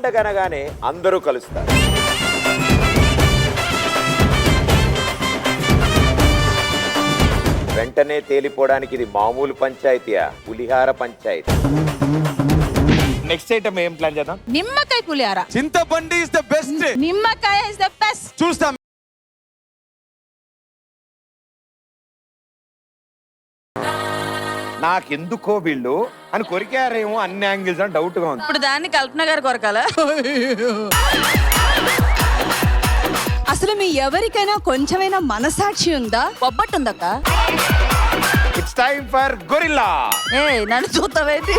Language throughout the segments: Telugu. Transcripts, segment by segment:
పండగనగానే అందరూ కలుస్తారు. వెంటనే తేలిపోవడానికి ఇది మామూలు పంచాయతీయా, పులిహార పంచాయతీ. నెక్స్ట్ ఐటమ్ ఏం ప్లాన్ చేద్దాం? నిమ్మకాయ పులిహార. చింతపండు ఇస్ ద బెస్ట్. నిమ్మకాయ ఇస్ ద బెస్ట్. చూస్తాం. నాకెందుకో వీళ్ళు అని కొరికారేమో అన్ని యాంగిల్స్ అని డౌట్ గా ఉంది. ఇప్పుడు దాన్ని కల్పన గారు కొరకాల. అసలు మీ ఎవరికైనా కొంచెమైనా మనసాక్షి ఉందా? బొబ్బట్టుందక్క. It's time for gorilla. ఏ నన్ను చూస్తావేంటి?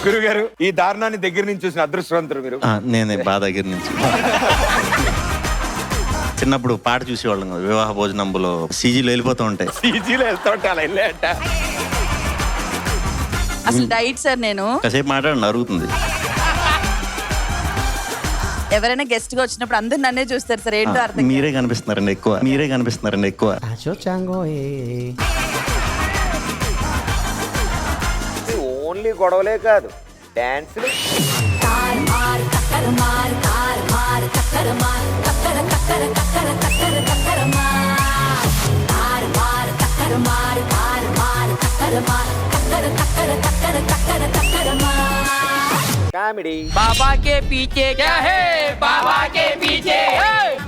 గురుగారు, ఈ దారుణాన్ని దగ్గర నుంచి చూసిన అదృష్టవంతులు మీరు. నేనే బాగా దగ్గర నుంచి. చిన్నప్పుడు పాట చూసేవాళ్ళం కదా, వివాహ భోజనంలో సీజీలో వెళ్ళిపోతూ ఉంటాయి. ఈజీలో వెళ్తా ఉంటే అలా వెళ్ళాట. అసలు డైట్ సార్ నేను. కాసేపు మాట్లాడండి అరుగుతుంది. ఎవరైనా గెస్ట్ గా వచ్చినప్పుడు అందరు నన్నే చూస్తారు సార్. ఏంటో అర్థం. మీరే కనిపిస్తున్నారండి ఎక్కువ, మీరే కనిపిస్తున్నారండి ఎక్కువ. ఓన్లీ గొడవలే కాదు, డాన్సులు. కామెడీ. బాబా కే పీछे क्या है, बाबा के पीछे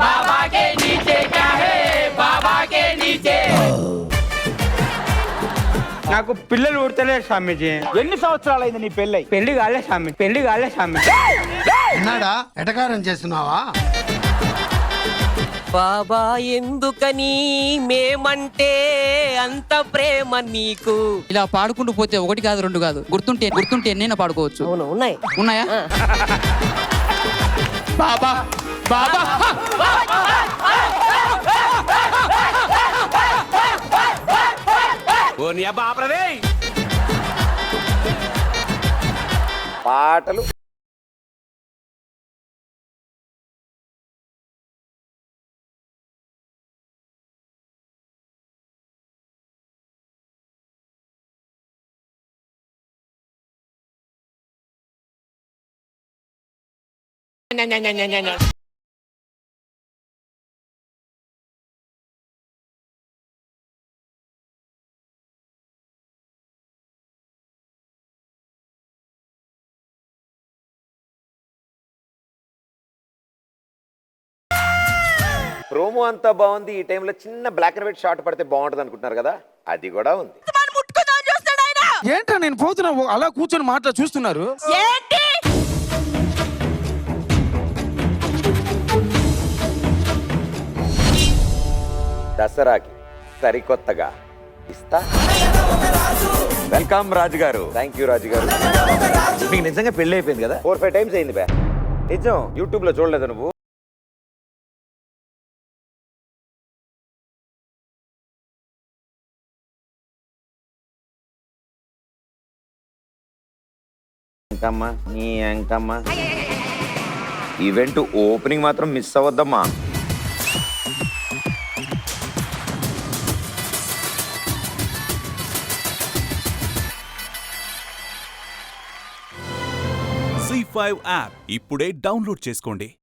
बाबा के नीचे क्या है, बाबा के नीचे. నాకు పిల్లలు పుడతలే స్వామీజీ. ఎన్ని సంవత్సరాలైంది నీ పెళ్ళై? పెళ్లి కాలే స్వామి, పెళ్లి కాలే స్వామి. ఎన్నాడా ఎటకారం చేస్తున్నావా? బాబా ఎందుకని మేమంటే అంత ప్రేమ నీకు? ఇలా పాడుకుంటూ పోతే ఒకటి కాదు రెండు కాదు, గుర్తుంటే ఎన్నైనా పాడుకోవచ్చు. అవును, ఉన్నాయి. ఉన్నాయా? బాబా బాబా పాటలు. ప్రోమో అంతా బాగుంది. ఈ టైంలో చిన్న బ్లాక్ అండ్ వైట్ షాట్ పడితే బాగుంటుంది అనుకుంటున్నారు కదా, అది కూడా ఉంది. ఏంట్రా నేను పోతున్నా అలా కూర్చొని మాట్లా చూస్తున్నారు. దసరాకి సరికొత్తగా ఇస్తా. వెల్కమ్ రాజు గారు. థ్యాంక్ యూ రాజు గారు. మీకు నిజంగా పెళ్లి అయిపోయింది కదా? 4-5 టైమ్స్ అయింది బే. నిజం, యూట్యూబ్ లో చూడలేదు నువ్వు? ఎంకమ్మా నీ ఎంకమ్మా. ఈవెంట్ ఓపెనింగ్ మాత్రం మిస్ అవ్వద్దమ్మా. C5 యాప్ ఇప్పుడే డౌన్లోడ్ చేసుకోండి.